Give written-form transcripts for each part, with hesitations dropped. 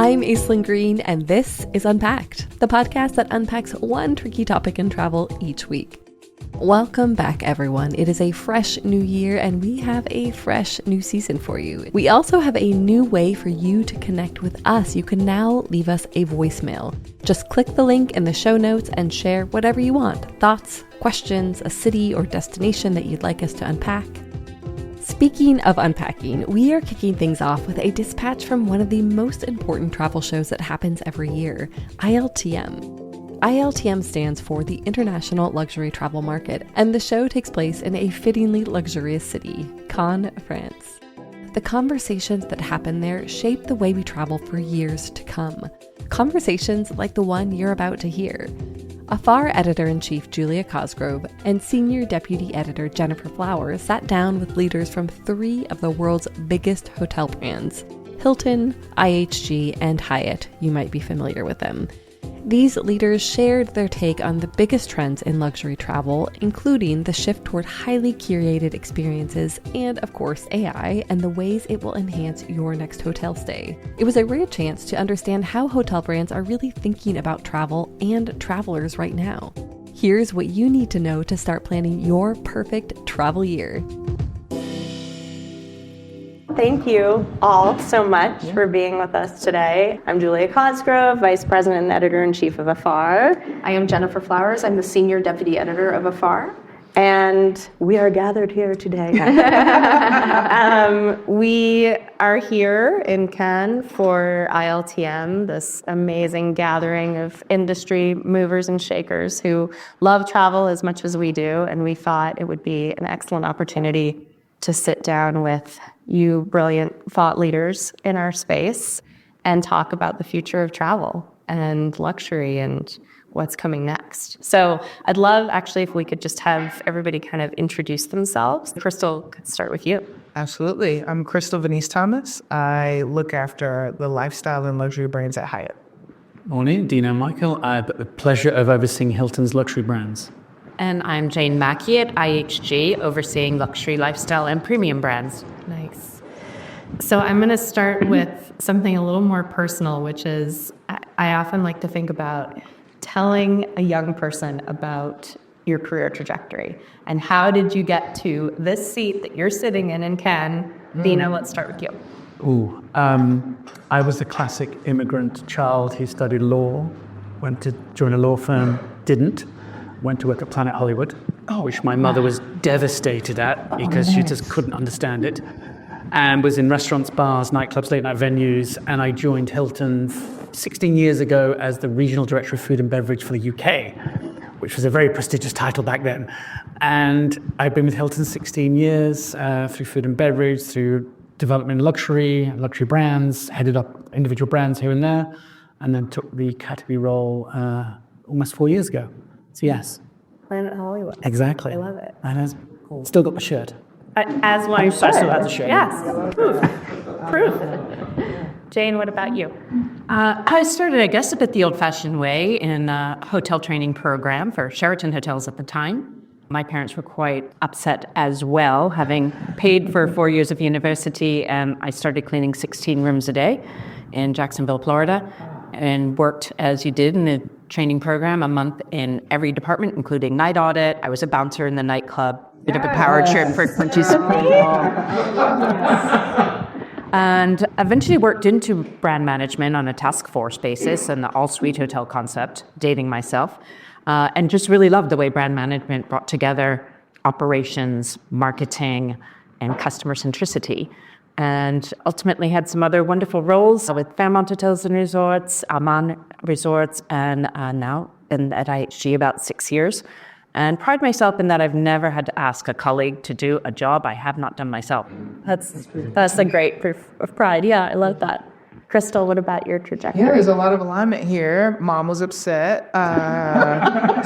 I'm Aislinn Green, and this is Unpacked, the podcast that unpacks one tricky topic in travel each week. Welcome back, everyone. It is a fresh new year, and we have a fresh new season for you. We also have a new way for you to connect with us. You can now leave us a voicemail. Just click the link in the show notes and share whatever you want. Thoughts, questions, a city or destination that you'd like us to unpack. Speaking of unpacking, we are kicking things off with a dispatch from one of the most important travel shows that happens every year, ILTM. ILTM stands for the International Luxury Travel Market, and the show takes place in a fittingly luxurious city, Cannes, France. The conversations that happen there shape the way we travel for years to come. Conversations like the one you're about to hear. Afar Editor-in-Chief Julia Cosgrove and Senior Deputy Editor Jennifer Flowers sat down with leaders from three of the world's biggest hotel brands, Hilton, IHG, and Hyatt. You might be familiar with them. These leaders shared their take on the biggest trends in luxury travel, including the shift toward highly curated experiences and, of course, AI and the ways it will enhance your next hotel stay. It was a rare chance to understand how hotel brands are really thinking about travel and travelers right now. Here's what you need to know to start planning your perfect travel year. Thank you all so much for being with us today. I'm Julia Cosgrove, Vice President and Editor-in-Chief of Afar. I am Jennifer Flowers. I'm the Senior Deputy Editor of Afar. And we are gathered here today. We are here in Cannes for ILTM, this amazing gathering of industry movers and shakers who love travel as much as we do. And we thought it would be an excellent opportunity to sit down with you brilliant thought leaders in our space and talk about the future of travel and luxury and what's coming next. So I'd love, actually, if we could just have everybody kind of introduce themselves. Crystal, could start with you. Absolutely. I'm Crystal Venice Thomas. I look after the lifestyle and luxury brands at Hyatt. Morning, Dino Michael. I have the pleasure of overseeing Hilton's luxury brands. And I'm Jane Mackey at IHG, overseeing luxury, lifestyle, and premium brands. Nice. So I'm going to start with something a little more personal, which is I often like to think about telling a young person about your career trajectory and how did you get to this seat that you're sitting in Cannes. Dina, let's start with you. I was a classic immigrant child who studied law, went to join a law firm, didn't. Went to work at Planet Hollywood, which my mother was devastated at because she just couldn't understand it, and was in restaurants, bars, nightclubs, late night venues, and I joined Hilton 16 years ago as the Regional Director of Food and Beverage for the UK, which was a very prestigious title back then. And I've been with Hilton 16 years through food and beverage, through development in luxury brands, headed up individual brands here and there, and then took the category role almost 4 years ago. So yes. Planet Hollywood. Exactly. I love it. And still got the shirt. As one should. I still have the shirt. Yes. Proof. Jane, what about you? I started, I guess, a bit the old-fashioned way in a hotel training program for Sheraton Hotels at the time. My parents were quite upset as well, having paid for 4 years of university, and I started cleaning 16 rooms a day in Jacksonville, Florida, and worked as you did in the training program, a month in every department, including night audit. I was a bouncer in the nightclub, bit of a power trip for Quincy's. And eventually worked into brand management on a task force basis and the all-suite hotel concept, dating myself, and just really loved the way brand management brought together operations, marketing, and customer centricity. And ultimately had some other wonderful roles with Fairmont Hotels and Resorts, Aman Resorts, and now been at IHG about 6 years. And pride myself in that I've never had to ask a colleague to do a job I have not done myself. That's a great proof of pride. Yeah, I love that. Crystal, what about your trajectory? Yeah, there's a lot of alignment here. Mom was upset.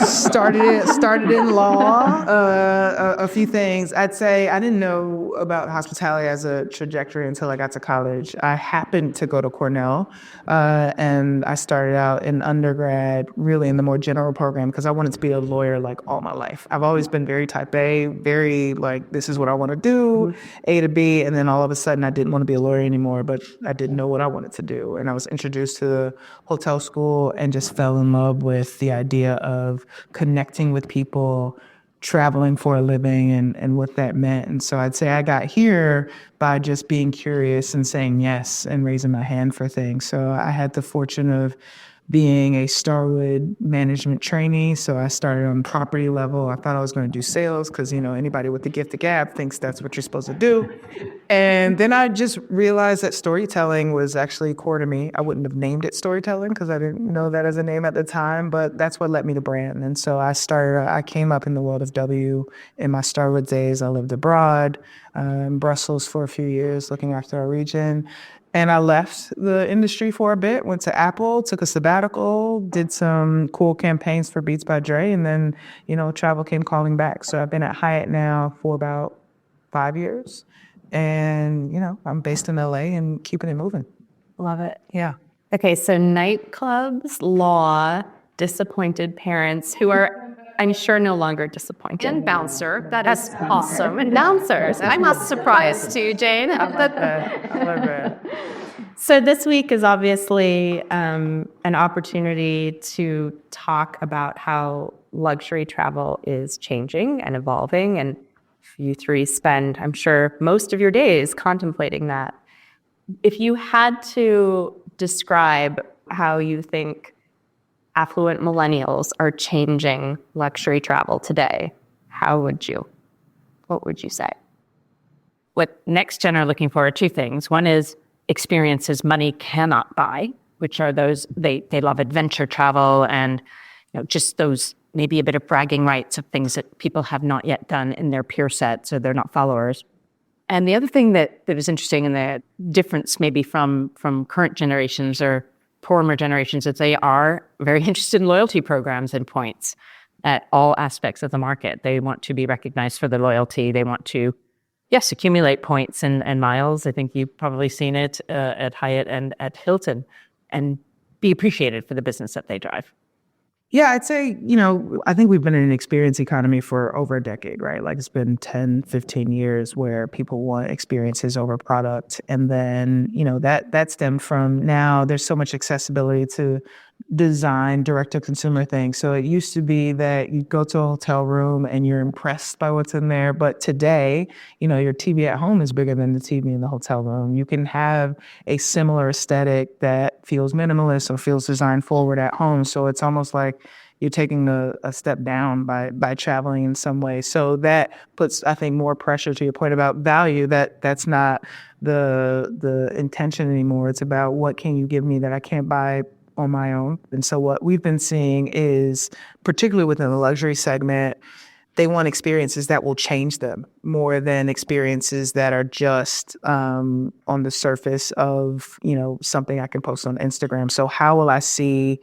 Started in law. A few things. I'd say I didn't know about hospitality as a trajectory until I got to college. I happened to go to Cornell, and I started out in undergrad, really in the more general program, because I wanted to be a lawyer like all my life. I've always been very type A, very like, this is what I want to do, A to B, and then all of a sudden I didn't want to be a lawyer anymore, but I didn't know what I wanted to do. And I was introduced to the hotel school and just fell in love with the idea of connecting with people, traveling for a living, and what that meant. And so I'd say I got here by just being curious and saying yes and raising my hand for things. So I had the fortune of being a Starwood management trainee. So I started on property level. I thought I was going to do sales because, anybody with the gift of gab thinks that's what you're supposed to do. And then I just realized that storytelling was actually core to me. I wouldn't have named it storytelling because I didn't know that as a name at the time, but that's what led me to brand. And so I came up in the world of W in my Starwood days. I lived abroad in Brussels for a few years looking after our region. And I left the industry for a bit, went to Apple, took a sabbatical, did some cool campaigns for Beats by Dre, and then, travel came calling back. So I've been at Hyatt now for about 5 years. And, I'm based in LA and keeping it moving. Love it. Yeah. Okay, so nightclubs, law, disappointed parents who are, I'm sure, no longer disappointed. And bouncer. That's Awesome. And bouncers. I'm not surprised too, Jane. I love that. So this week is obviously an opportunity to talk about how luxury travel is changing and evolving. And you three spend, I'm sure, most of your days contemplating that. If you had to describe how you think affluent millennials are changing luxury travel today, what would you say? What next gen are looking for are two things. One is experiences money cannot buy, which are those, they love adventure travel and just those maybe a bit of bragging rights of things that people have not yet done in their peer set, so they're not followers. And the other thing that was interesting, and the difference maybe from current generations or former generations, is they are very interested in loyalty programs and points at all aspects of the market. They want to be recognized for their loyalty. They want to, yes, accumulate points and miles. I think you've probably seen it at Hyatt and at Hilton, and be appreciated for the business that they drive. Yeah, I'd say, I think we've been in an experience economy for over a decade, right? Like it's been 10, 15 years where people want experiences over product. And then, that stemmed from now there's so much accessibility to design direct-to-consumer things. So it used to be that you go to a hotel room and you're impressed by what's in there. But today, your TV at home is bigger than the TV in the hotel room. You can have a similar aesthetic that feels minimalist or feels design forward at home. So it's almost like you're taking a step down by traveling in some way. So that puts, I think, more pressure to your point about value. That's not the intention anymore. It's about what can you give me that I can't buy on my own. And so what we've been seeing is, particularly within the luxury segment, they want experiences that will change them more than experiences that are just on the surface of, something I can post on Instagram. So how will I see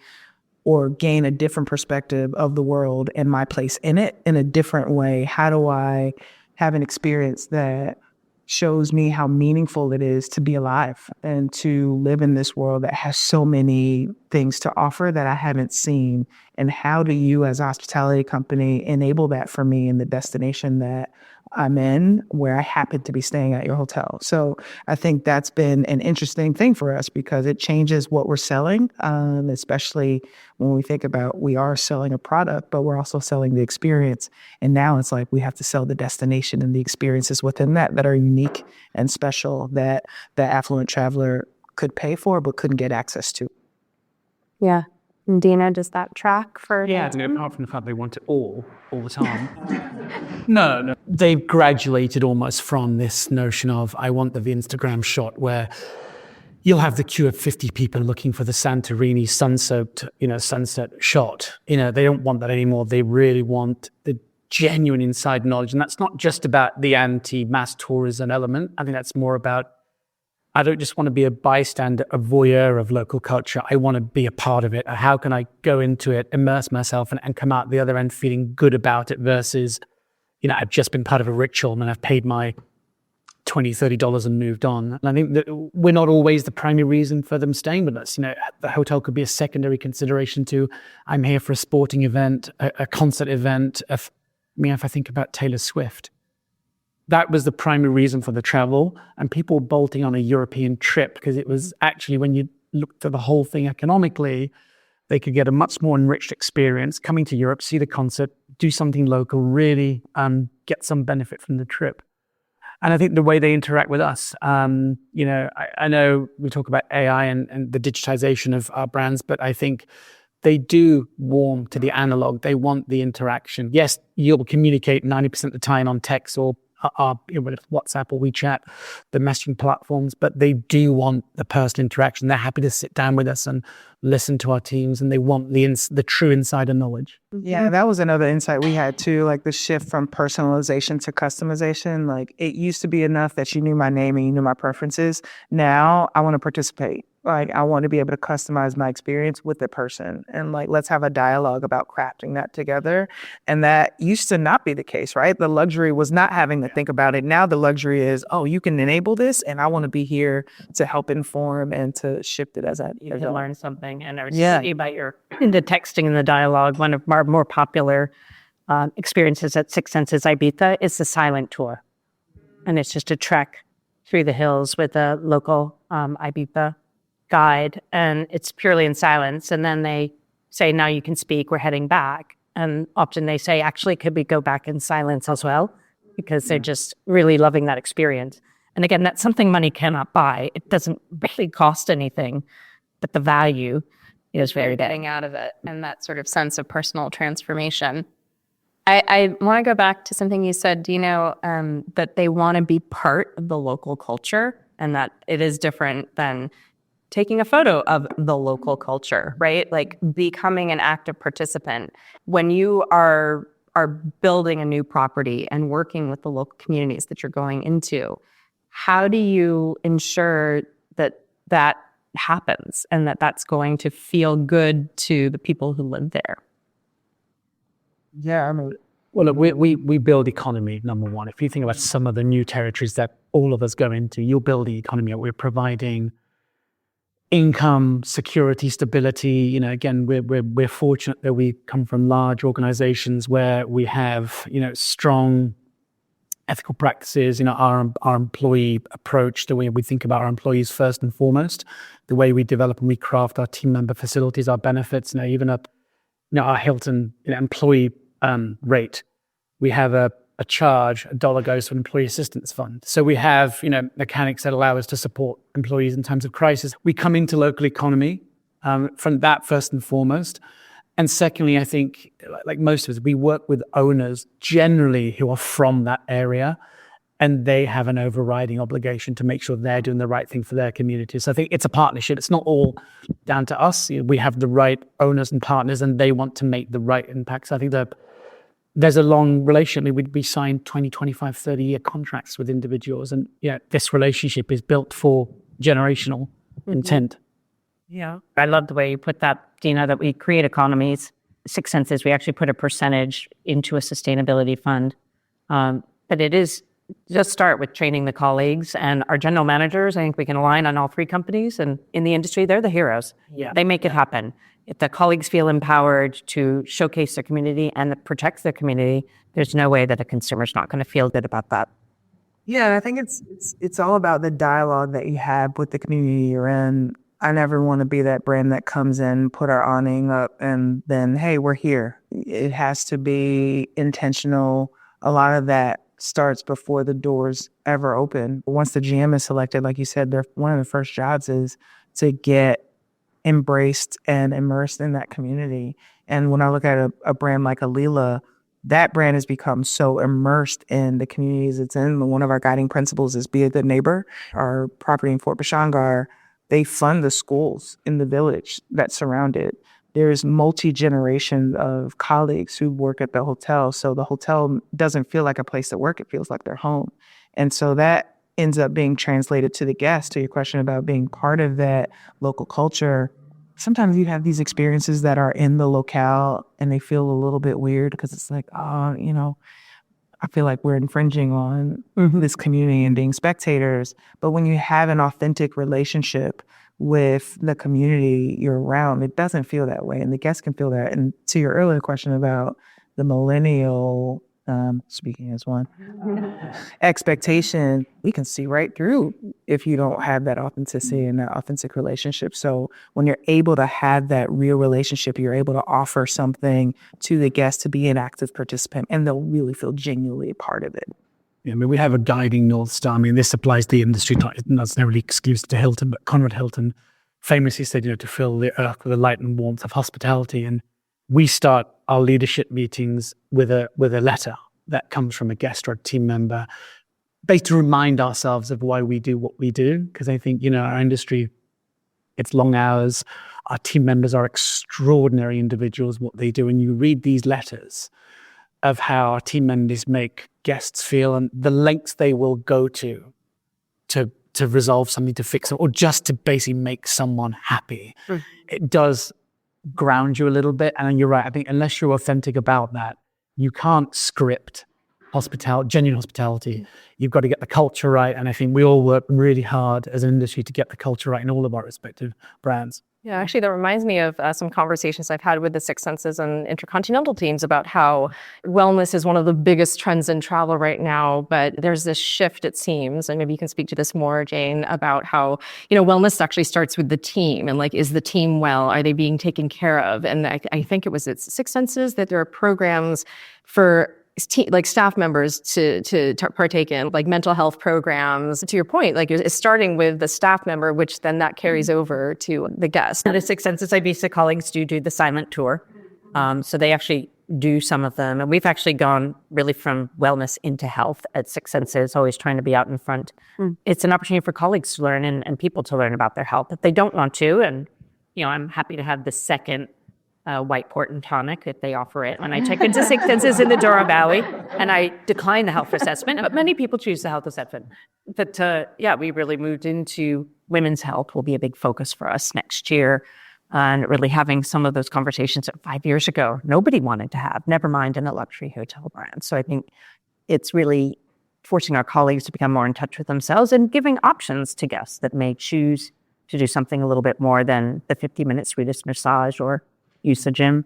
or gain a different perspective of the world and my place in it in a different way? How do I have an experience that shows me how meaningful it is to be alive and to live in this world that has so many things to offer that I haven't seen? And how do you, as a hospitality company, enable that for me in the destination that I'm in, where I happen to be staying at your hotel? So I think that's been an interesting thing for us because it changes what we're selling, especially when we think about we are selling a product, but we're also selling the experience. And now it's like we have to sell the destination and the experiences within that are unique and special that the affluent traveler could pay for but couldn't get access to. Yeah. And Dina, does that track for? Yeah, apart from the fact they want it all the time. No. They've graduated almost from this notion of, I want the Instagram shot where you'll have the queue of 50 people looking for the Santorini sun-soaked, sunset shot. They don't want that anymore. They really want the genuine inside knowledge. And that's not just about the anti-mass tourism element. I think that's more about, I don't just want to be a bystander, a voyeur of local culture. I want to be a part of it. How can I go into it, immerse myself, and come out the other end feeling good about it versus, I've just been part of a ritual and I've paid my $20, $30 and moved on. And I think that we're not always the primary reason for them staying with us. The hotel could be a secondary consideration to, I'm here for a sporting event, a concert event. If I think about Taylor Swift, that was the primary reason for the travel, and people bolting on a European trip, because it was actually, when you looked at the whole thing economically, they could get a much more enriched experience coming to Europe, see the concert, do something local, really get some benefit from the trip. And I think the way they interact with us, I know we talk about AI and the digitization of our brands, but I think they do warm to the analog. They want the interaction. Yes, you'll communicate 90% of the time on text or WhatsApp or WeChat, the messaging platforms, but they do want the personal interaction. They're happy to sit down with us and listen to our teams, and they want the true insider knowledge. Yeah, that was another insight we had too, like the shift from personalization to customization. Like, it used to be enough that you knew my name and you knew my preferences. Now I want to participate. Like, I want to be able to customize my experience with the person, and like, let's have a dialogue about crafting that together. And that used to not be the case, right? The luxury was not having to think about it. Now the luxury is, oh, you can enable this, and I want to be here to help inform and to shift it as I to learn something. And I was Yeah. thinking about the texting and the dialogue. One of our more popular experiences at Six Senses Ibiza is the silent tour. And it's just a trek through the hills with a local Ibiza guide, and it's purely in silence. And then they say, now you can speak, we're heading back. And often they say, actually, could we go back in silence as well? Because they're just really loving that experience. And again, that's something money cannot buy. It doesn't really cost anything, but the value is very big. Getting out of it, and that sort of sense of personal transformation. I want to go back to something you said, Dino, that they want to be part of the local culture, and that it is different than taking a photo of the local culture, right? Like becoming an active participant. When you are building a new property and working with the local communities that you're going into, how do you ensure that that happens and that that's going to feel good to the people who live there? Yeah, I mean, Well, look, we build economy, number one. If you think about some of the new territories that all of us go into, you'll build the economy. We're providing income, security, stability. Again, we're fortunate that we come from large organizations where we have, strong ethical practices, our employee approach, the way we think about our employees first and foremost, the way we develop and we craft our team member facilities, our benefits, even our Hilton employee rate. We have a charge, $1 goes to an employee assistance fund. So we have, mechanics that allow us to support employees in times of crisis. We come into local economy from that first and foremost. And secondly, I think, like most of us, we work with owners generally who are from that area, and they have an overriding obligation to make sure they're doing the right thing for their community. So I think it's a partnership. It's not all down to us. We have the right owners and partners, and they want to make the right impacts. I think that there's a long relationship. We signed 20, 25, 30-year contracts with individuals, and this relationship is built for generational intent. Yeah. I love the way you put that, Dina, that we create economies. Six Senses, we actually put a percentage into a sustainability fund. But it is just start with training the colleagues and our general managers. I think we can align on all three companies, and in the industry, they're the heroes. Yeah. They make it happen. If the colleagues feel empowered to showcase their community and protect their community, there's no way that a consumer's not going to feel good about that. Yeah, I think it's all about the dialogue that you have with the community you're in. I never want to be that brand that comes in, put our awning up, and then, hey, we're here. It has to be intentional. A lot of that starts before the doors ever open. Once the GM is selected, like you said, one of the first jobs is to get embraced and immersed in that community. And when I look at a brand like Alila, that brand has become so immersed in the communities it's in. One of our guiding principles is be a good neighbor. Our property in Fort Bashangar, they fund the schools in the village that surround it. There's multi-generation of colleagues who work at the hotel. So the hotel doesn't feel like a place to work. It feels like their home. And so that ends up being translated to the guest, to your question about being part of that local culture. Sometimes you have these experiences that are in the locale and they feel a little bit weird because it's like, I feel like we're infringing on this community and being spectators. But when you have an authentic relationship with the community you're around, it doesn't feel that way. And the guests can feel that. And to your earlier question about the millennial speaking as one. Expectation, we can see right through if you don't have that authenticity and that authentic relationship. So when you're able to have that real relationship, you're able to offer something to the guest to be an active participant, and they'll really feel genuinely a part of it. Yeah, I mean, we have a guiding North Star. I mean, this applies to the industry, not necessarily exclusive to Hilton, but Conrad Hilton famously said, to fill the earth with the light and warmth of hospitality. And we start our leadership meetings with a letter that comes from a guest or a team member, based to remind ourselves of why we do what we do. Because I think, our industry, it's long hours. Our team members are extraordinary individuals, what they do. And you read these letters of how our team members make guests feel and the lengths they will go to resolve something, to fix it, or just to basically make someone happy. It does ground you a little bit. And you're right. I think unless you're authentic about that, you can't script genuine hospitality. You've got to get the culture right. And I think we all work really hard as an industry to get the culture right in all of our respective brands. Yeah, actually, that reminds me of some conversations I've had with the Six Senses and Intercontinental teams about how wellness is one of the biggest trends in travel right now. But there's this shift, it seems, and maybe you can speak to this more, Jane, about how, wellness actually starts with the team. And is the team well? Are they being taken care of? And I think it's Six Senses that there are programs for staff members to partake in, mental health programs. To your point, it's starting with the staff member, which then that carries over to the guest. The Six Senses IBC colleagues do the silent tour. So they actually do some of them. And we've actually gone really from wellness into health at Six Senses, always trying to be out in front. It's an opportunity for colleagues to learn and people to learn about their health if they don't want to. And, I'm happy to have the second white port and tonic if they offer it. When I check into Six Senses in the Dora Valley, and I decline the health assessment, but many people choose the health assessment. But we really moved into women's health will be a big focus for us next year, and really having some of those conversations that 5 years ago nobody wanted to have, never mind in a luxury hotel brand. So I think it's really forcing our colleagues to become more in touch with themselves and giving options to guests that may choose to do something a little bit more than the 50-minute Swedish massage or use a gym.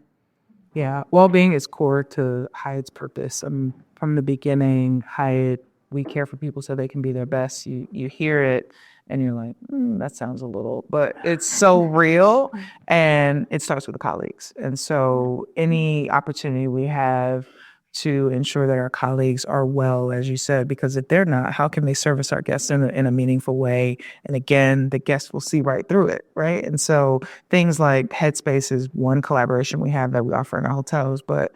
Yeah, well-being is core to Hyatt's purpose. From the beginning, Hyatt, we care for people so they can be their best. You hear it and you're like, that sounds a little, but it's so real, and it starts with the colleagues. And so any opportunity we have to ensure that our colleagues are well, as you said, because if they're not, how can they service our guests in a meaningful way? And again, the guests will see right through it, right? And so things like Headspace is one collaboration we have that we offer in our hotels, but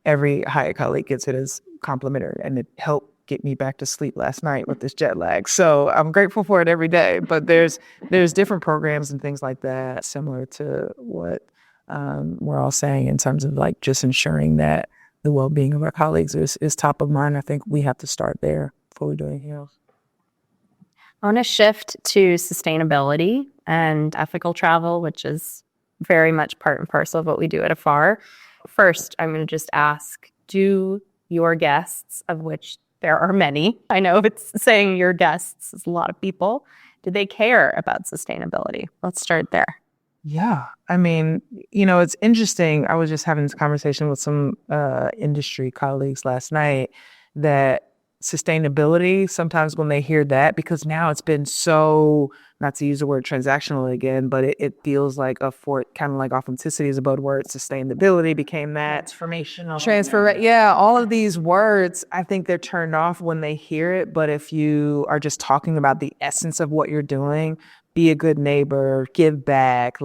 every Hyatt colleague gets it as complimentary, and it helped get me back to sleep last night with this jet lag. So I'm grateful for it every day, but there's different programs and things like that, similar to what we're all saying in terms of just ensuring that the well-being of our colleagues is top of mind. I think we have to start there before we do anything else. I want to shift to sustainability and ethical travel, which is very much part and parcel of what we do at Afar. First, I'm going to just ask, do your guests, of which there are many, I know it's saying your guests is a lot of people, do they care about sustainability? Let's start there. Yeah. I mean, it's interesting. I was just having this conversation with some industry colleagues last night that sustainability, sometimes when they hear that, because now it's been so, not to use the word transactional again, but it feels like kind of like authenticity is a buzzword. Sustainability became that. Transformational. Yeah. All of these words, I think they're turned off when they hear it. But if you are just talking about the essence of what you're doing, be a good neighbor, give back,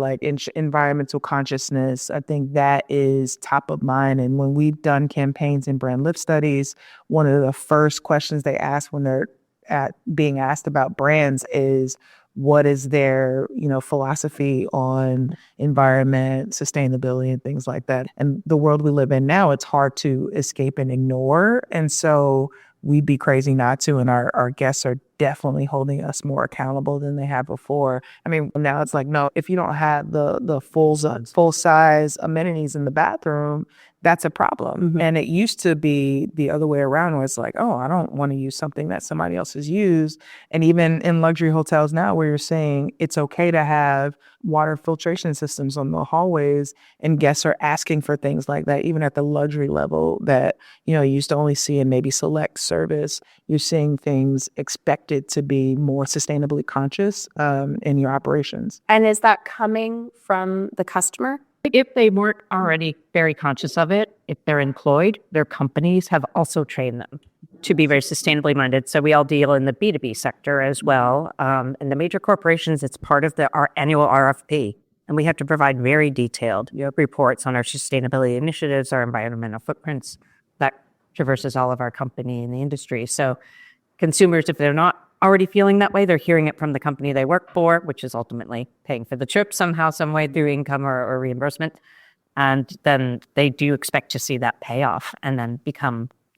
environmental consciousness, I think that is top of mind. And when we've done campaigns and brand lift studies, one of the first questions they ask when they're being asked about brands is, what is their, philosophy on environment, sustainability, and things like that. And the world we live in now, it's hard to escape and ignore. And so we'd be crazy not to. And our guests are definitely holding us more accountable than they have before. I mean, now it's no, if you don't have the full size amenities in the bathroom, that's a problem. And it used to be the other way around where it's like, oh, I don't want to use something that somebody else has used. And even in luxury hotels now where you're saying it's okay to have water filtration systems on the hallways and guests are asking for things like that, even at the luxury level that, you used to only see in maybe select service, you're seeing things expected to be more sustainably conscious in your operations. And is that coming from the customer? If they weren't already very conscious of it, if they're employed, their companies have also trained them to be very sustainably minded. So we all deal in the B2B sector as well. In the major corporations, it's part of our annual RFP. And we have to provide very detailed reports on our sustainability initiatives, our environmental footprints. That traverses all of our company in the industry. So consumers, if they're not already feeling that way, they're hearing it from the company they work for, which is ultimately paying for the trip somehow, some way through income or reimbursement. And then they do expect to see that payoff and then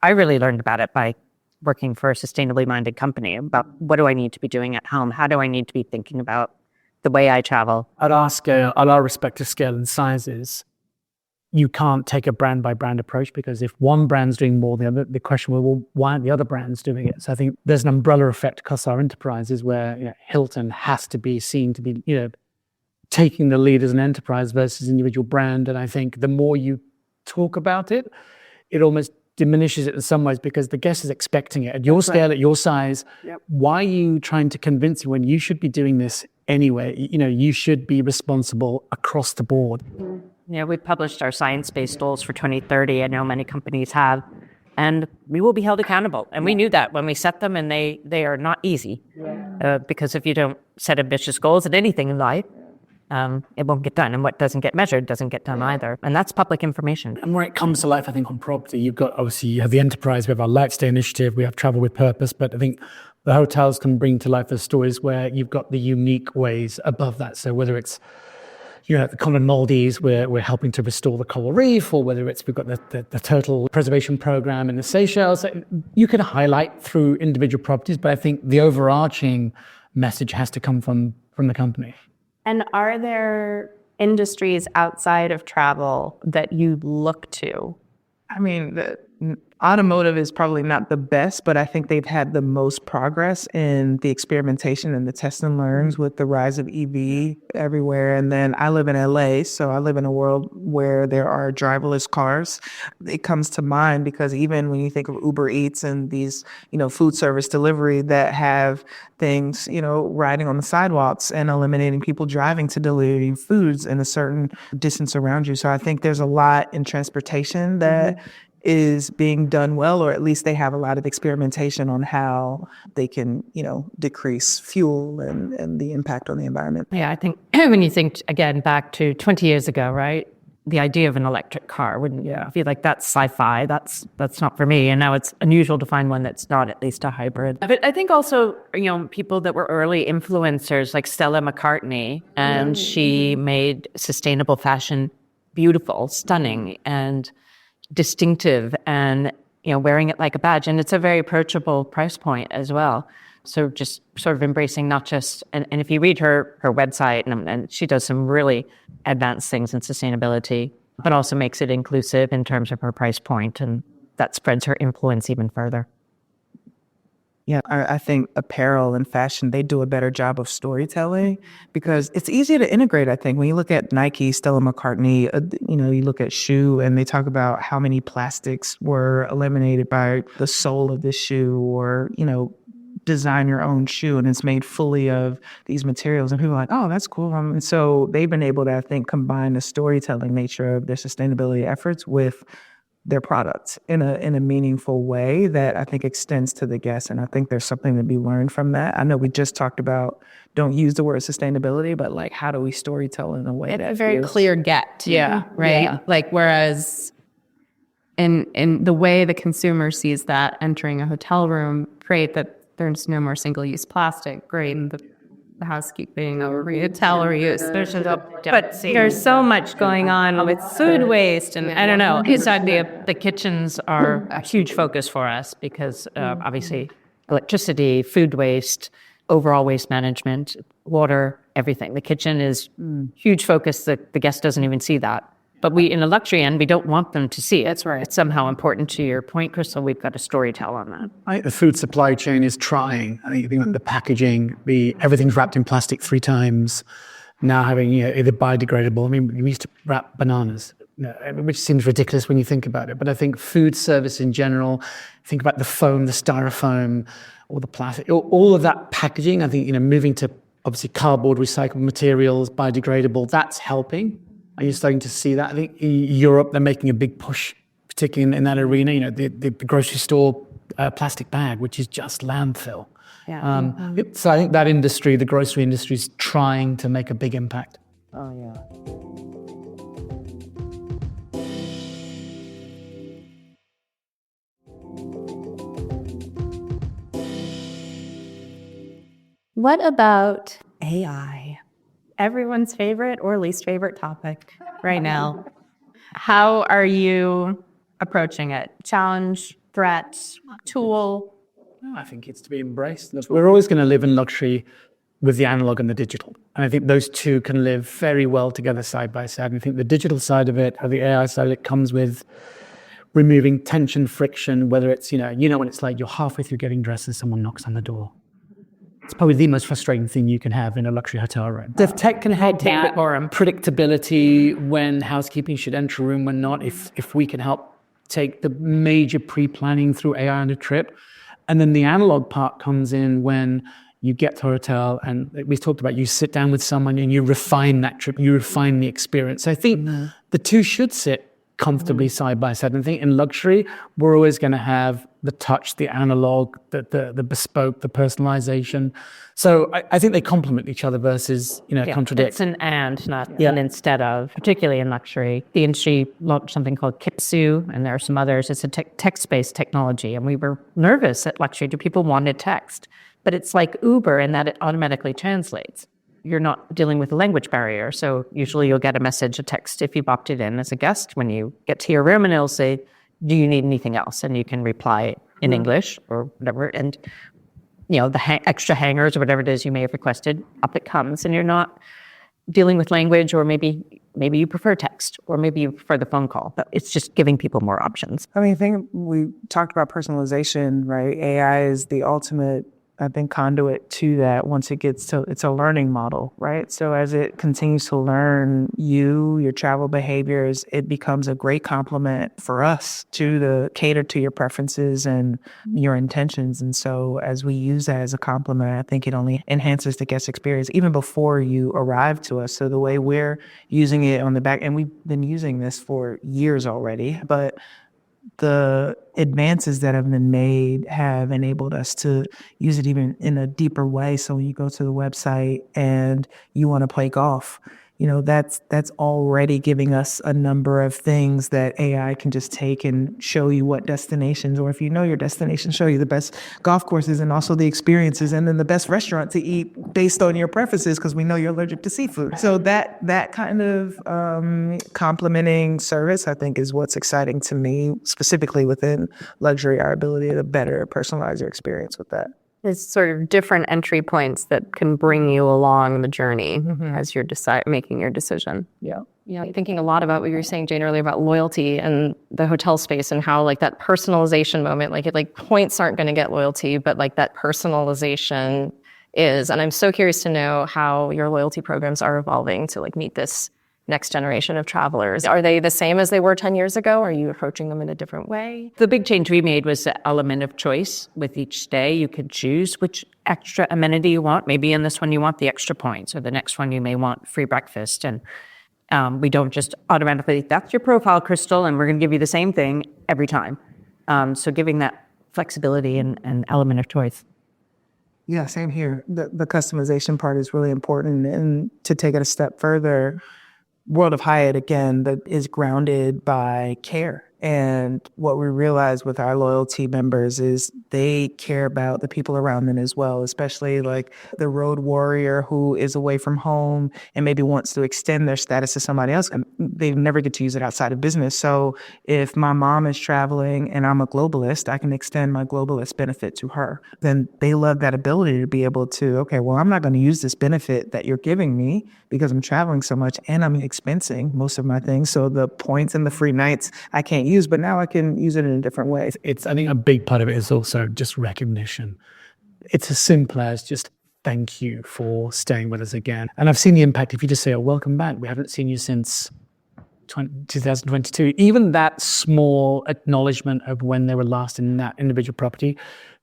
I really learned about it by working for a sustainably minded company about what do I need to be doing at home? How do I need to be thinking about the way I travel? At our scale, at our respective scale and sizes, you can't take a brand by brand approach because if one brand's doing more than the other, the question will, well, why aren't the other brands doing it? So I think there's an umbrella effect across our enterprises where Hilton has to be seen to be, taking the lead as an enterprise versus individual brand. And I think the more you talk about it, it almost diminishes it in some ways because the guest is expecting it at your scale, at your size. Why are you trying to convince you when you should be doing this anyway? You should be responsible across the board. Yeah, we published our science-based goals for 2030. I know many companies have, and we will be held accountable. And we knew that when we set them, and they are not easy because if you don't set ambitious goals at anything in life, it won't get done. And what doesn't get measured doesn't get done either. And that's public information. And where it comes to life, I think on property, you have the enterprise, we have our Lifestay initiative, we have Travel with Purpose, but I think the hotels can bring to life the stories where you've got the unique ways above that. So whether it's the Common Maldives, we're helping to restore the coral reef, or whether it's we've got the turtle preservation program in the Seychelles. You can highlight through individual properties, but I think the overarching message has to come from the company. And are there industries outside of travel that you look to? I mean, the automotive is probably not the best, but I think they've had the most progress in the experimentation and the test and learns with the rise of EV everywhere. And then I live in LA, so I live in a world where there are driverless cars. It comes to mind because even when you think of Uber Eats and these, food service delivery that have things, riding on the sidewalks and eliminating people driving to deliver foods in a certain distance around you. So I think there's a lot in transportation that is being done well, or at least they have a lot of experimentation on how they can, decrease fuel and the impact on the environment. Yeah, I think when you think, again, back to 20 years ago, right? The idea of an electric car wouldn't feel like that's sci-fi. That's not for me. And now it's unusual to find one that's not at least a hybrid. But I think also, people that were early influencers like Stella McCartney, and she made sustainable fashion beautiful, stunning, and distinctive, and wearing it like a badge. And it's a very approachable price point as well. So just sort of embracing not just, and if you read her website, and she does some really advanced things in sustainability, but also makes it inclusive in terms of her price point, and that spreads her influence even further. Yeah, I think apparel and fashion, they do a better job of storytelling because it's easier to integrate, I think. When you look at Nike, Stella McCartney, you look at shoe and they talk about how many plastics were eliminated by the sole of this shoe, or, design your own shoe and it's made fully of these materials. And people are like, oh, that's cool. And so they've been able to, I think, combine the storytelling nature of their sustainability efforts with their products in a meaningful way that I think extends to the guests. And I think there's something to be learned from that. I know we just talked about don't use the word sustainability, but like, how do we storytell in a way it's a very clear get. Yeah. Right. Yeah. Like, whereas in the way the consumer sees that entering a hotel room, great, that there's no more single-use plastic, great, and the housekeeping or hotel reuse. But there's so much going on with food waste, and I don't know. The kitchens are a huge focus for us because obviously electricity, food waste, overall waste management, water, everything. The kitchen is huge focus. The guest doesn't even see that. But we, in a luxury end, we don't want them to see it. That's right. It's somehow important to your point, Crystal. We've got a story tell on that. I think the food supply chain is trying. I think you think about the packaging, everything's wrapped in plastic 3 times. Now having either biodegradable. I mean, we used to wrap bananas, which seems ridiculous when you think about it. But I think food service in general, think about the foam, the styrofoam, all the plastic, all of that packaging. I think moving to obviously cardboard, recycled materials, biodegradable. That's helping. Are you starting to see that? I think in Europe they're making a big push, particularly in that arena. The grocery store plastic bag, which is just landfill. Yeah. So I think that industry, the grocery industry, is trying to make a big impact. Oh, yeah. What about AI? Everyone's favorite or least favorite topic right now. How are you approaching it? Challenge, threat, tool? I think it's to be embraced. Look, we're always going to live in luxury with the analog and the digital. And I think those two can live very well together side by side. And I think the digital side of it, or the AI side of it, comes with removing tension, friction, whether it's, when it's like you're halfway through getting dressed and someone knocks on the door. It's probably the most frustrating thing you can have in a luxury hotel room. If tech can help that, or predictability when housekeeping should enter a room, when not, if we can help take the major pre-planning through AI on a trip. And then the analog part comes in when you get to a hotel, and we talked about you sit down with someone and you refine that trip, you refine the experience. So I think the two should sit comfortably side by side. And I think in luxury, we're always going to have the touch, the analog, the bespoke, the personalization. So I think they complement each other versus, contradict. It's an and, not an instead of, particularly in luxury. The industry launched something called Kipsu, and there are some others. It's a text-based technology, and we were nervous at luxury. Do people wanted text? But it's like Uber in that it automatically translates. You're not dealing with a language barrier. So usually you'll get a message, a text, if you've opted in as a guest when you get to your room, and it'll say, do you need anything else? And you can reply in English or whatever. And, the extra hangers or whatever it is you may have requested, up it comes. And you're not dealing with language, or maybe you prefer text, or maybe you prefer the phone call. But it's just giving people more options. I think we talked about personalization, right? AI is the ultimate, conduit to that. Once it gets to, it's a learning model, right? So as it continues to learn your travel behaviors, it becomes a great complement for us to cater to your preferences and your intentions. And so as we use that as a complement, I think it only enhances the guest experience even before you arrive to us. So the way we're using it on the back, and we've been using this for years already, but the advances that have been made have enabled us to use it even in a deeper way. So when you go to the website and you want to play golf, that's already giving us a number of things that AI can just take and show you what destinations, or if you know your destination, show you the best golf courses and also the experiences, and then the best restaurant to eat based on your preferences, because we know you're allergic to seafood. So that kind of complementing service, I think, is what's exciting to me, specifically within luxury, our ability to better personalize your experience with that. It's sort of different entry points that can bring you along the journey as you're making your decision. Yeah, thinking a lot about what you were saying, Jane, earlier about loyalty and the hotel space, and how that personalization moment, points aren't going to get loyalty, but that personalization is. And I'm so curious to know how your loyalty programs are evolving to meet this next generation of travelers. Are they the same as they were 10 years ago? Are you approaching them in a different way? The big change we made was the element of choice. With each stay, you could choose which extra amenity you want. Maybe in this one you want the extra points, or the next one you may want free breakfast. And we don't just automatically, that's your profile, Crystal, and we're going to give you the same thing every time. So giving that flexibility and element of choice. Yeah, same here. The customization part is really important. And to take it a step further, World of Hyatt, again, that is grounded by care And what we realize with our loyalty members is they care about the people around them as well, especially like the road warrior who is away from home and maybe wants to extend their status to somebody else. And they never get to use it outside of business. So if my mom is traveling and I'm a globalist, I can extend my globalist benefit to her. Then they love that ability to be able to, okay, well, I'm not going to use this benefit that you're giving me because I'm traveling so much and I'm expensing most of my things. So the points and the free nights I can't use, but now I can use it in a different way. I think a big part of it is also just recognition. It's as simple as just thank you for staying with us again. And I've seen the impact if you just say, oh, welcome back. We haven't seen you since 2022. Even that small acknowledgement of when they were last in that individual property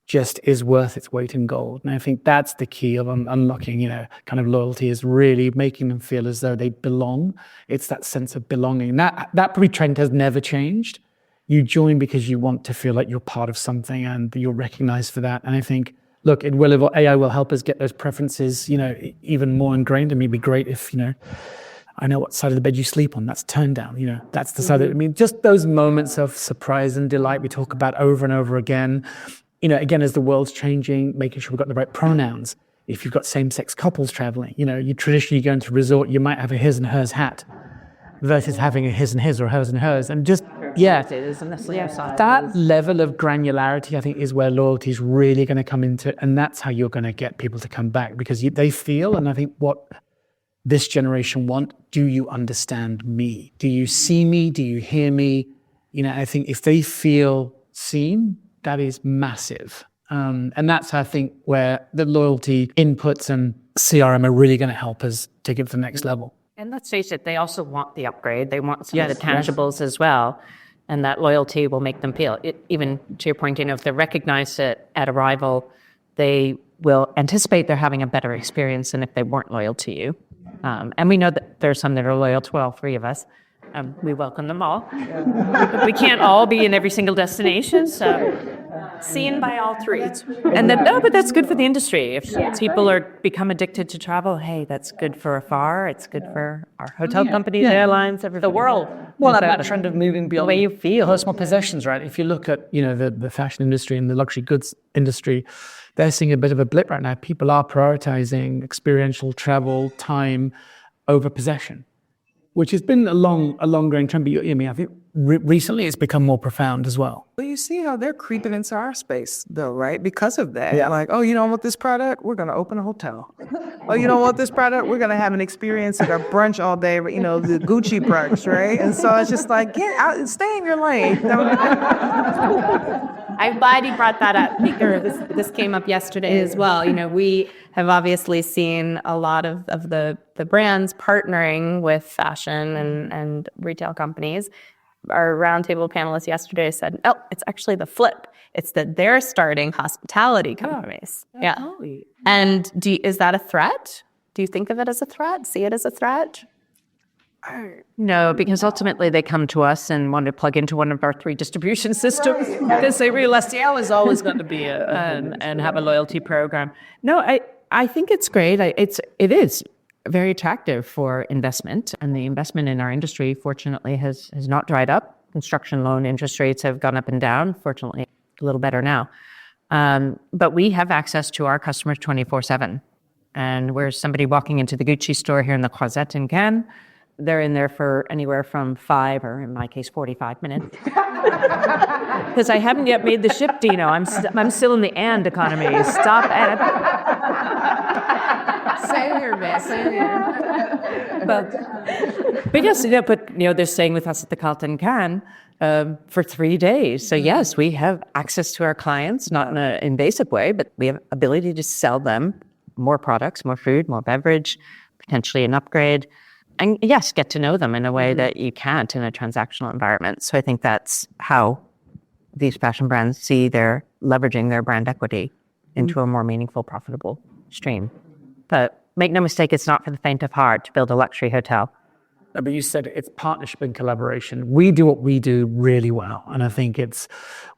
just is worth its weight in gold. And I think that's the key of unlocking, kind of loyalty, is really making them feel as though they belong. It's that sense of belonging. That probably trend has never changed. You join because you want to feel like you're part of something and you're recognized for that. And I think, look, AI will help us get those preferences, even more ingrained. I mean, it'd be great if, I know what side of the bed you sleep on. That's turned down, that's the side just those moments of surprise and delight we talk about over and over again. Again, as the world's changing, making sure we've got the right pronouns. If you've got same-sex couples traveling, you traditionally go into a resort, you might have a his and hers hat versus having a his and his or hers and hers. And just, that level of granularity, I think, is where loyalty is really going to come into, and that's how you're going to get people to come back, because they feel, and I think what this generation want, do you understand me? Do you see me? Do you hear me? I think if they feel seen, that is massive. And that's, I think, where the loyalty inputs and CRM are really going to help us take it to the next level. And let's face it, they also want the upgrade. They want some of the tangibles as well. And that loyalty will make them feel it. Even to your point, if they're recognized at arrival, they will anticipate they're having a better experience than if they weren't loyal to you. And we know that there's some that are loyal to all three of us. We welcome them all. We can't all be in every single destination, so seen by all three. And then, but that's good for the industry. If people are become addicted to travel, hey, that's good for afar. It's good for our hotel companies, airlines, everything. The world. Well, that trend of moving beyond the way you feel. Personal possessions, right? If you look at, the fashion industry and the luxury goods industry, they're seeing a bit of a blip right now. People are prioritizing experiential travel, time over possession, which has been a long-going trend. But I think recently it's become more profound as well. Well, you see how they're creeping into our space, though, right? Because of that. Yeah. Like, oh, you don't want this product? We're going to open a hotel. Oh, you don't want this product? We're going to have an experience at our brunch all day, the Gucci brunch, right? And so it's just like, get out and stay in your lane. I'm glad you brought that up, because this came up yesterday as well. We have obviously seen a lot of the brands partnering with fashion and retail companies. Our roundtable panelists yesterday said, oh, it's actually the flip. It's that they're starting hospitality companies. Yeah. And is that a threat? Do you think of it as a threat? See it as a threat? No, because ultimately they come to us and want to plug into one of our 3 distribution systems because they realize CL is always going to be and have a loyalty program. No, I think it's great. It is very attractive for investment, and the investment in our industry, fortunately, has not dried up. Construction loan interest rates have gone up and down. Fortunately, a little better now. But we have access to our customers 24/7. And where's somebody walking into the Gucci store here in the Croisette in Cannes, they're in there for anywhere from 5, or in my case, 45 minutes. Because I haven't yet made the shift, Dino. I'm still in the and economy. Stop at. Same here, man. Same here. But yes, they're staying with us at the Carlton Cannes for 3 days. So yes, we have access to our clients, not in an invasive way, but we have ability to sell them more products, more food, more beverage, potentially an upgrade. And yes, get to know them in a way that you can't in a transactional environment. So I think that's how these fashion brands see they're leveraging their brand equity into a more meaningful, profitable stream. But make no mistake, it's not for the faint of heart to build a luxury hotel. But you said it's partnership and collaboration. We do what we do really well. And I think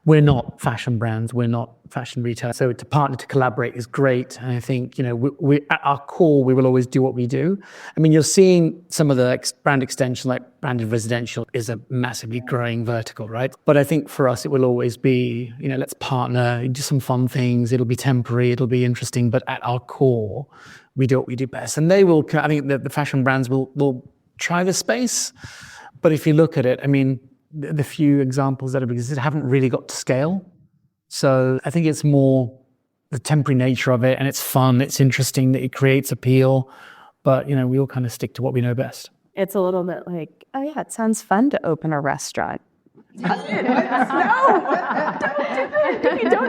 we're not fashion brands, we're not fashion retail. So to partner, to collaborate is great. And I think, we at our core, we will always do what we do. I mean, you're seeing some of the brand extension, like branded residential is a massively growing vertical, right? But I think for us, it will always be, let's partner, do some fun things. It'll be temporary, it'll be interesting. But at our core, we do what we do best. And I think the fashion brands will try the space. But if you look at it, I mean, the few examples that have existed haven't really got to scale. So I think it's more the temporary nature of it, and it's fun, it's interesting, that it creates appeal. But, we all kind of stick to what we know best. It's a little bit like, oh yeah, it sounds fun to open a restaurant. You don't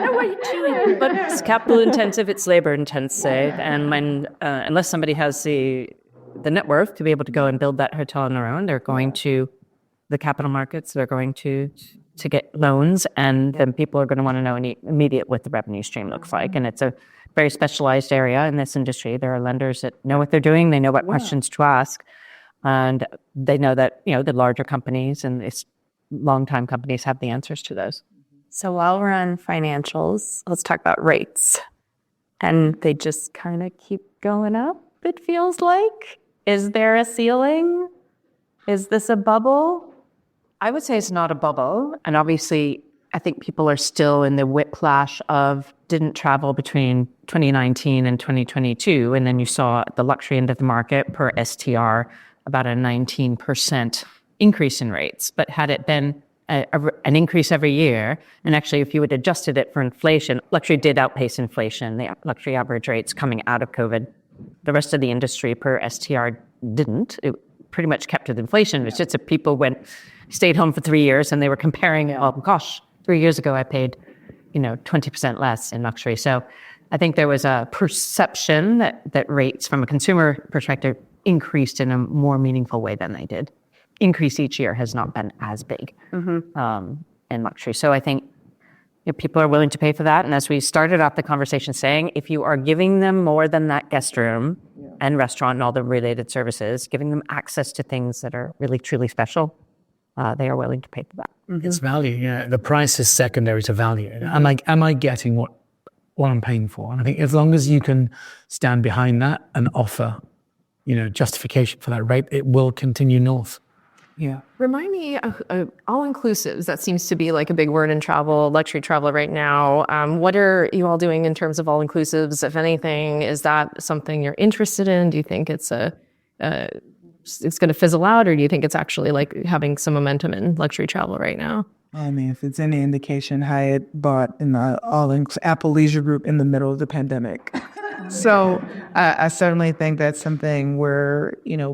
know what you're doing. But it's capital intensive, it's labor intensive. And when, unless somebody has the net worth to be able to go and build that hotel on their own, they're going to the capital markets, they're going to get loans, and then people are going to want to know immediate what the revenue stream looks like. And it's a very specialized area in this industry. There are lenders that know what they're doing, they know what questions to ask, and they know that, the larger companies and long-time companies have the answers to those. So while we're on financials, let's talk about rates. And they just kind of keep going up, it feels like. Is there a ceiling? Is this a bubble? I would say it's not a bubble. And obviously, I think people are still in the whiplash of didn't travel between 2019 and 2022. And then you saw at the luxury end of the market per STR about a 19% increase in rates. But had it been an increase every year, and actually if you had adjusted it for inflation, luxury did outpace inflation, the luxury average rates coming out of COVID. The rest of the industry per STR didn't. It pretty much kept with inflation. It's just that people stayed home for 3 years and they were comparing, oh gosh, 3 years ago I paid, 20% less in luxury. So I think there was a perception that rates from a consumer perspective increased in a more meaningful way than they did. Increase each year has not been as big in luxury. So I think people are willing to pay for that. And as we started off the conversation saying, if you are giving them more than that guest room and restaurant and all the related services, giving them access to things that are really, truly special, they are willing to pay for that. It's value. The price is secondary to value. Am I getting what I'm paying for? And I think as long as you can stand behind that and offer, justification for that rate, it will continue north. Yeah. Remind me of all-inclusives. That seems to be like a big word in travel, luxury travel right now. What are you all doing in terms of all-inclusives, if anything? Is that something you're interested in? Do you think it's it's going to fizzle out, or do you think it's actually like having some momentum in luxury travel right now? I mean, if it's any indication, Hyatt bought an Apple Leisure Group in the middle of the pandemic. So I certainly think that's something we're,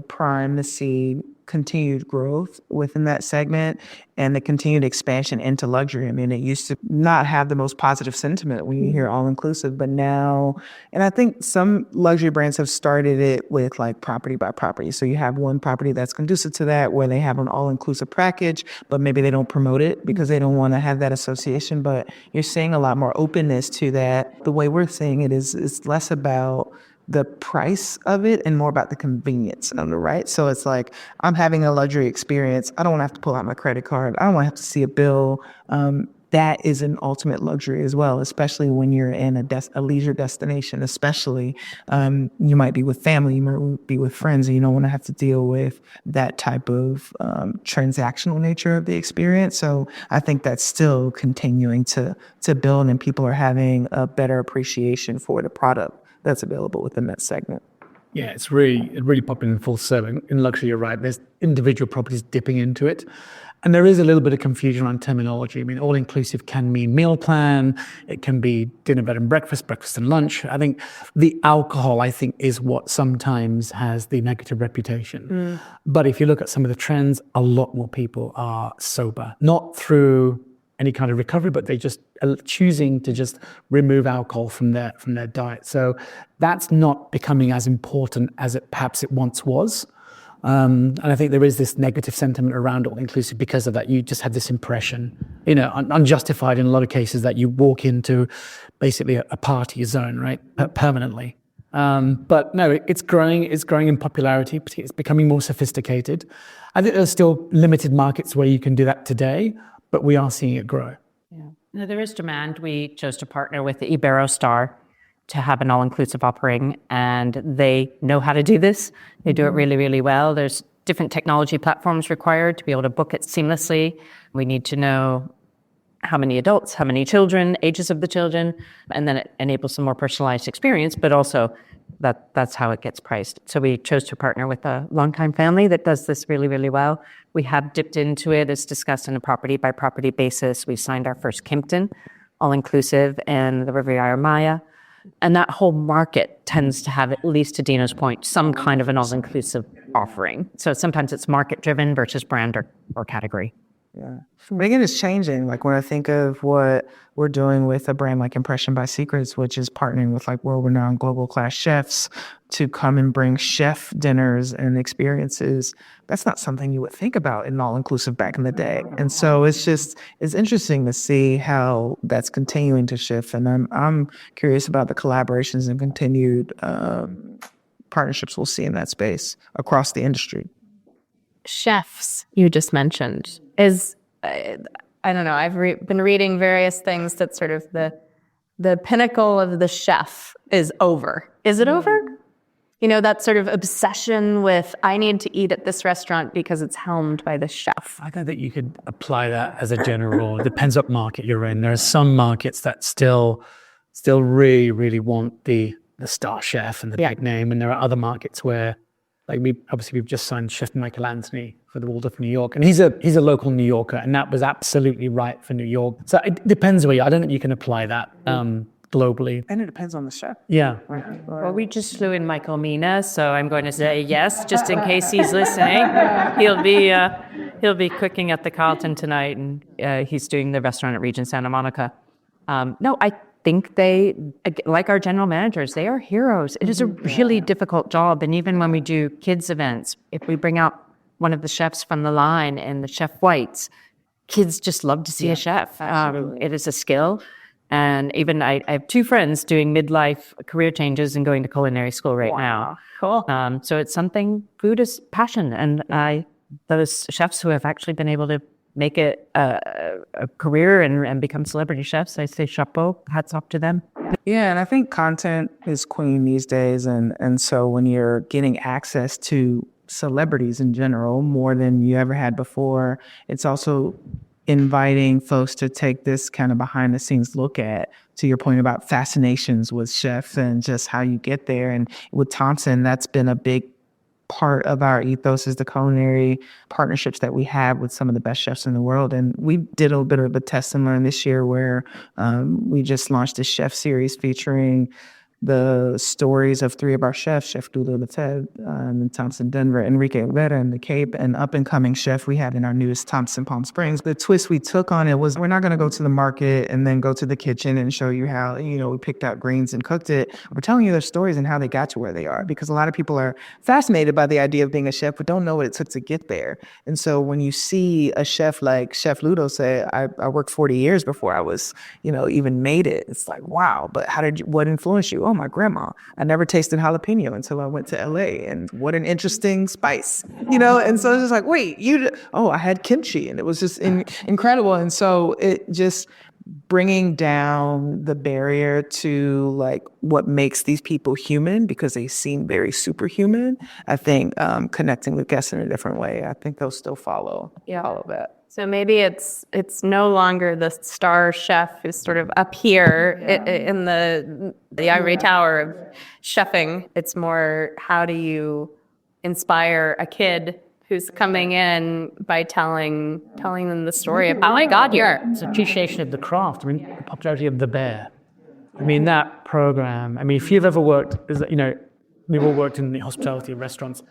primed to see continued growth within that segment and the continued expansion into luxury. I mean, it used to not have the most positive sentiment when you hear all-inclusive, but now, and I think some luxury brands have started it with like property by property. So you have one property that's conducive to that where they have an all-inclusive package, but maybe they don't promote it because they don't want to have that association. But you're seeing a lot more openness to that. The way we're seeing it is less about the price of it and more about the convenience of it, right? So it's like, I'm having a luxury experience. I don't want to have to pull out my credit card. I don't want to have to see a bill. That is an ultimate luxury as well, especially when you're in a leisure destination, especially. You might be with family, you might be with friends, and you don't want to have to deal with that type of transactional nature of the experience. So I think that's still continuing to build, and people are having a better appreciation for the product that's available within that segment. Yeah, it's really popular in full service. In luxury, you're right. There's individual properties dipping into it. And there is a little bit of confusion around terminology. I mean, all-inclusive can mean meal plan. It can be dinner, bed and breakfast and lunch. I think the alcohol, is what sometimes has the negative reputation. But if you look at some of the trends, a lot more people are sober. Not through any kind of recovery, but they just are choosing to just remove alcohol from their diet. So that's not becoming as important as perhaps it once was. And I think there is this negative sentiment around all-inclusive because of that. You just have this impression, unjustified in a lot of cases, that you walk into basically a party zone, right, permanently. But no, it's growing in popularity. It's becoming more sophisticated. I think there's still limited markets where you can do that today, but we are seeing it grow. Yeah. No, there is demand. We chose to partner with the Iberostar to have an all-inclusive offering, and they know how to do this. They do it really, really well. There's different technology platforms required to be able to book it seamlessly. We need to know how many adults, how many children, ages of the children, and then it enables a more personalized experience, but also that's how it gets priced. So we chose to partner with a longtime family that does this really, really well. We have dipped into it as discussed on a property-by-property basis. We signed our first Kimpton, all-inclusive, and the Riviera Maya. And that whole market tends to have, at least to Dina's point, some kind of an all-inclusive offering. So sometimes it's market-driven versus brand or category. Yeah. But again, it's changing. Like when I think of what we're doing with a brand like Impression by Secrets, which is partnering with like world-renowned global class chefs to come and bring chef dinners and experiences, that's not something you would think about in all-inclusive back in the day. And so it's interesting to see how that's continuing to shift. And I'm curious about the collaborations and continued partnerships we'll see in that space across the industry. Chefs you just mentioned is I don't know, I've been reading various things that sort of the pinnacle of the chef is over. Is it over? You know, that sort of obsession with I need to eat at this restaurant because it's helmed by the chef. I don't think you could apply that as a general. It depends what market you're in. There are some markets that still really, really want the star chef and the big name, and there are other markets where, like we've just signed Chef Michael Anthony for the Waldorf New York, and he's a local New Yorker, and that was absolutely right for New York. So it depends where you. I don't think you can apply that globally. And it depends on the chef. Yeah. Well, we just flew in Michael Mina, so I'm going to say yes, just in case he's listening. He'll be cooking at the Carlton tonight, and he's doing the restaurant at Regent Santa Monica. No, I think they, like our general managers, they are heroes. It is a really difficult job. And even when we do kids events, if we bring out one of the chefs from the line and the chef whites, kids just love to see a chef. It is a skill. And even I have two friends doing midlife career changes and going to culinary school right now. Cool. So it's something, food is passion. And those chefs who have actually been able to make it a career and become celebrity chefs, I say chapeau, hats off to them. Yeah, and I think content is queen these days. And so when you're getting access to celebrities in general, more than you ever had before, it's also inviting folks to take this kind of behind the scenes look at, to your point about fascinations with chefs and just how you get there. And with Thompson, that's been a big part of our ethos, is the culinary partnerships that we have with some of the best chefs in the world. And we did a bit of a test and learn this year where we just launched a chef series featuring the stories of three of our chefs, Chef Dulo Lated in Thompson, Denver, Enrique Rivera in the Cape, and up-and-coming chef we had in our newest Thompson, Palm Springs. The twist we took on it was we're not going to go to the market and then go to the kitchen and show you how, we picked out greens and cooked it. We're telling you their stories and how they got to where they are, because a lot of people are fascinated by the idea of being a chef but don't know what it took to get there. And so when you see a chef like Chef Ludo say, I worked 40 years before I was, even made it, it's like, wow, but what influenced you? Oh, my grandma. I never tasted jalapeno until I went to LA, and what an interesting spice, And so it's just like, wait, I had kimchi, and it was just incredible. And so it just bringing down the barrier to like what makes these people human, because they seem very superhuman. I think connecting with guests in a different way, I think they'll still follow that. So maybe it's no longer the star chef who's sort of up here in the ivory tower of chefing. It's more, how do you inspire a kid who's coming in by telling them the story of how I got here. It's appreciation of the craft. The popularity of the bear. That program. If you've ever worked, we've all worked in the hospitality of restaurants.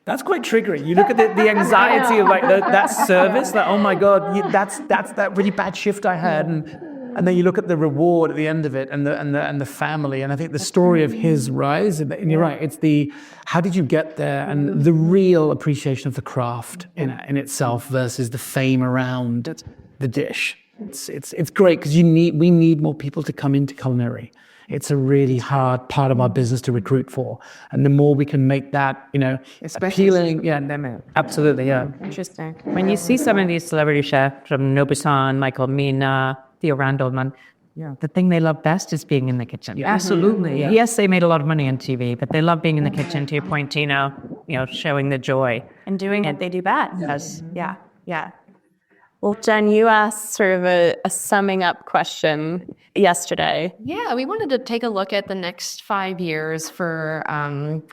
That's quite triggering. You look at the anxiety of like that service. That, oh my God, that's that really bad shift I had, and then you look at the reward at the end of it, and the family. And I think the story of his rise, and you're right, it's the how did you get there, and the real appreciation of the craft in itself versus the fame around the dish. It's great because we need more people to come into culinary. it's a really hard part of our business to recruit for. And the more we can make that, appealing. Yeah, absolutely, yeah. Interesting. When you see some of these celebrity chefs from Nobusan, Michael Mina, Theo Randleman, the thing they love best is being in the kitchen. Yeah, absolutely. Yeah. Yes, they made a lot of money on TV, but they love being in the kitchen. To your point, Tina, showing the joy And doing what they do best. Yes. Yeah. Well, Jen, you asked sort of a summing up question yesterday. Yeah, we wanted to take a look at the next 5 years for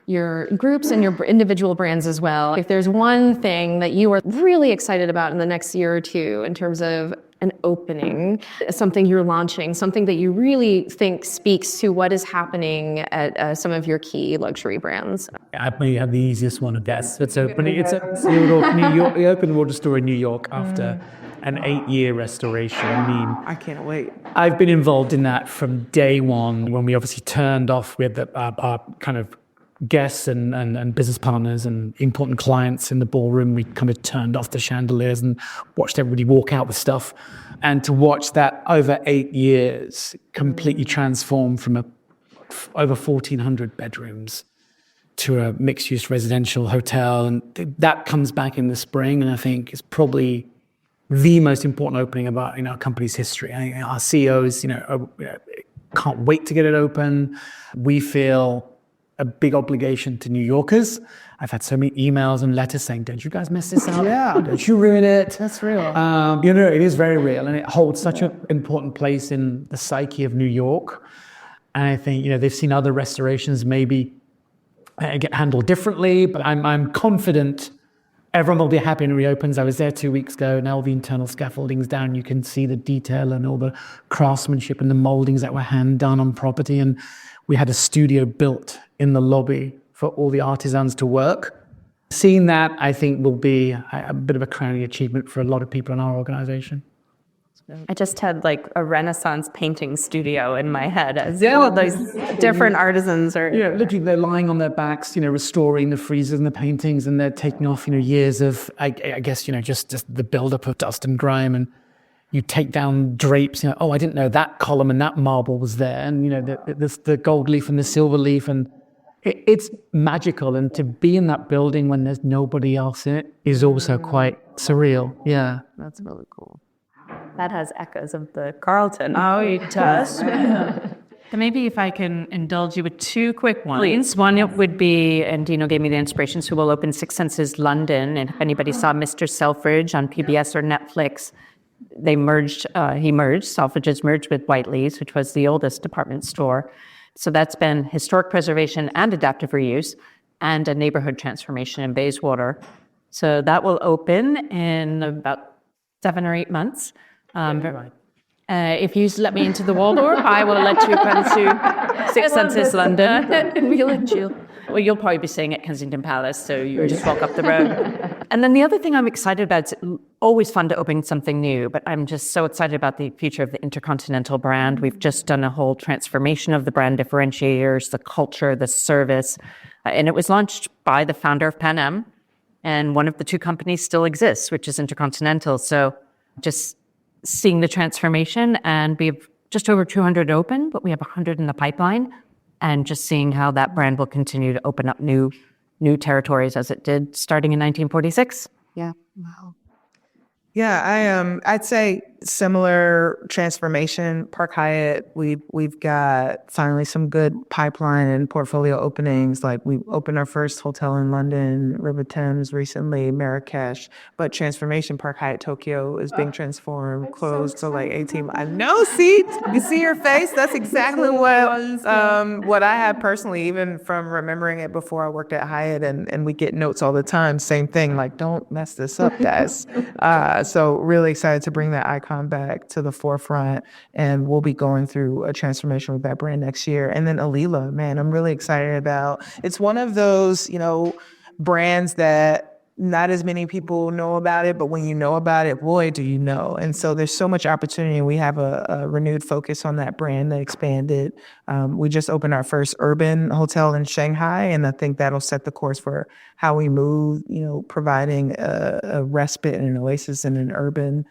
your groups and your individual brands as well. If there's one thing that you are really excited about in the next year or two in terms of an opening, something you're launching, something that you really think speaks to what is happening at some of your key luxury brands. I may have the easiest one to guess. It's opening. New York. We opened the water store in New York after an 8-year restoration. I mean, I can't wait. I've been involved in that from day one when we obviously turned off with our kind of guests and business partners and important clients in the ballroom. We kind of turned off the chandeliers and watched everybody walk out with stuff. And to watch that over 8 years completely transform from over 1,400 bedrooms to a mixed-use residential hotel. And that comes back in the spring, and I think it's probably the most important opening about our company's history. I think our CEOs, can't wait to get it open. We feel a big obligation to New Yorkers. I've had so many emails and letters saying, "Don't you guys mess this up? Yeah. Don't you ruin it?" That's real. It is very real, and it holds such an important place in the psyche of New York. And I think they've seen other restorations maybe get handled differently, but I'm confident everyone will be happy when it reopens. I was there 2 weeks ago. Now all the internal scaffolding's down. You can see the detail and all the craftsmanship and the moldings that were hand done on property. And we had a studio built in the lobby for all the artisans to work. Seeing that, I think, will be a bit of a crowning achievement for a lot of people in our organization. I just had like a Renaissance painting studio in my head as all those different artisans are. Yeah, literally they're lying on their backs, restoring the friezes and the paintings, and they're taking off, years of, I guess, just the buildup of dust and grime. And you take down drapes, oh, I didn't know that column and that marble was there. And, the gold leaf and the silver leaf. And it's magical. And to be in that building when there's nobody else in it is also quite surreal. Yeah. That's really cool. That has echoes of the Carlton. Oh, it does. So maybe if I can indulge you with two quick ones. Please. One it would be, and Dino gave me the inspiration, so we'll open Six Senses London. And if anybody saw Mr. Selfridge on PBS or Netflix, Selfridges merged with Whiteley's, which was the oldest department store. So that's been historic preservation and adaptive reuse and a neighborhood transformation in Bayswater. So that will open in about 7 or 8 months. If you let me into the Waldorf, I will let you come to Six Senses London. We'll let you. Well, you'll probably be staying at Kensington Palace, so you just walk up the road. And then the other thing I'm excited about, it's always fun to open something new, but I'm just so excited about the future of the Intercontinental brand. We've just done a whole transformation of the brand differentiators, the culture, the service, and it was launched by the founder of Pan Am, and one of the two companies still exists, which is Intercontinental. So just seeing the transformation, and we have just over 200 open, but we have 100 in the pipeline, and just seeing how that brand will continue to open up new territories as it did starting in 1946. Yeah. Wow. Yeah, I'd say similar transformation. Park Hyatt, we've got finally some good pipeline and portfolio openings. Like we opened our first hotel in London, River Thames recently, Marrakesh. But transformation, Park Hyatt Tokyo is being transformed, closed to like 18. I know, see, you see your face. That's exactly what I had personally, even from remembering it before I worked at Hyatt, and we get notes all the time. Same thing, like don't mess this up, guys. So really excited to bring that icon back to the forefront, and we'll be going through a transformation with that brand next year. And then Alila, man, I'm really excited about. It's one of those, brands that not as many people know about it, but when you know about it, boy, do you know. And so there's so much opportunity. We have a renewed focus on that brand that expanded. We just opened our first urban hotel in Shanghai, and I think that'll set the course for how we move, providing a respite and an oasis in an urban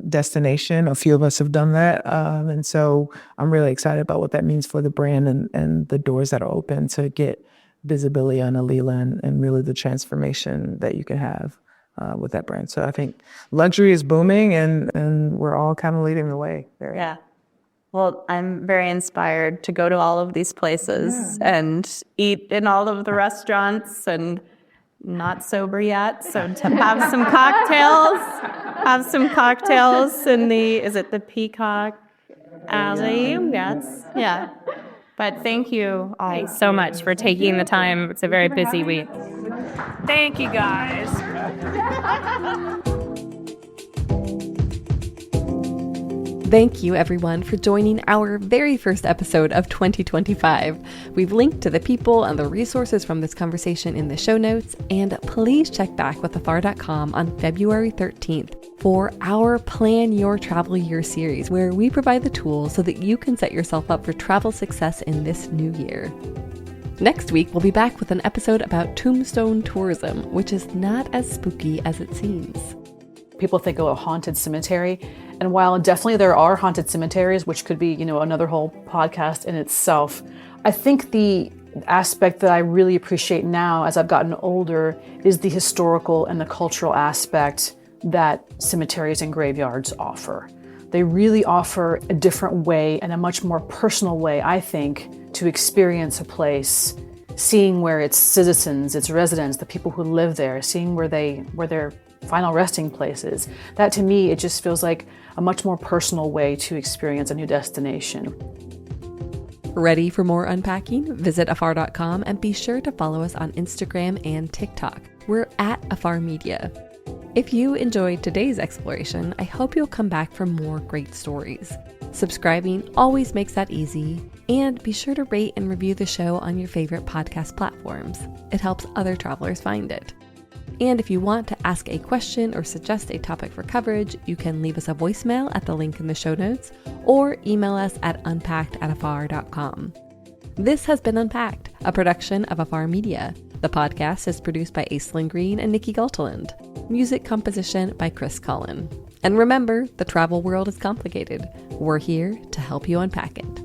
destination. A few of us have done that. And so I'm really excited about what that means for the brand and the doors that are open to get visibility on Alila and really the transformation that you can have with that brand. So I think luxury is booming and we're all kind of leading the way there. Yeah. Well, I'm very inspired to go to all of these places and eat in all of the restaurants and not sober yet. So to have some cocktails in is it the Peacock Alley? Yes. Yeah. But thank you all. Thanks so much for taking the time. It's a very busy week. Thank you, guys. Thank you, everyone, for joining our very first episode of 2025. We've linked to the people and the resources from this conversation in the show notes, and please check back with afar.com on February 13th for our Plan Your Travel Year series, where we provide the tools so that you can set yourself up for travel success in this new year. Next week, we'll be back with an episode about tombstone tourism, which is not as spooky as it seems. People think of a haunted cemetery, and while definitely there are haunted cemeteries, which could be, another whole podcast in itself, I think the aspect that I really appreciate now as I've gotten older is the historical and the cultural aspect that cemeteries and graveyards offer. They really offer a different way and a much more personal way, I think, to experience a place, seeing where its citizens, its residents, the people who live there, seeing where their final resting places. That to me, it just feels like a much more personal way to experience a new destination. Ready for more unpacking? Visit afar.com and be sure to follow us on Instagram and TikTok. We're at Afar Media. If you enjoyed today's exploration, I hope you'll come back for more great stories. Subscribing always makes that easy, and be sure to rate and review the show on your favorite podcast platforms. It helps other travelers find it. And if you want to ask a question or suggest a topic for coverage, you can leave us a voicemail at the link in the show notes or email us at unpacked@afar.com. This has been Unpacked, a production of Afar Media. The podcast is produced by Aislinn Green and Nikki Galteland. Music composition by Chris Cullen. And remember, the travel world is complicated. We're here to help you unpack it.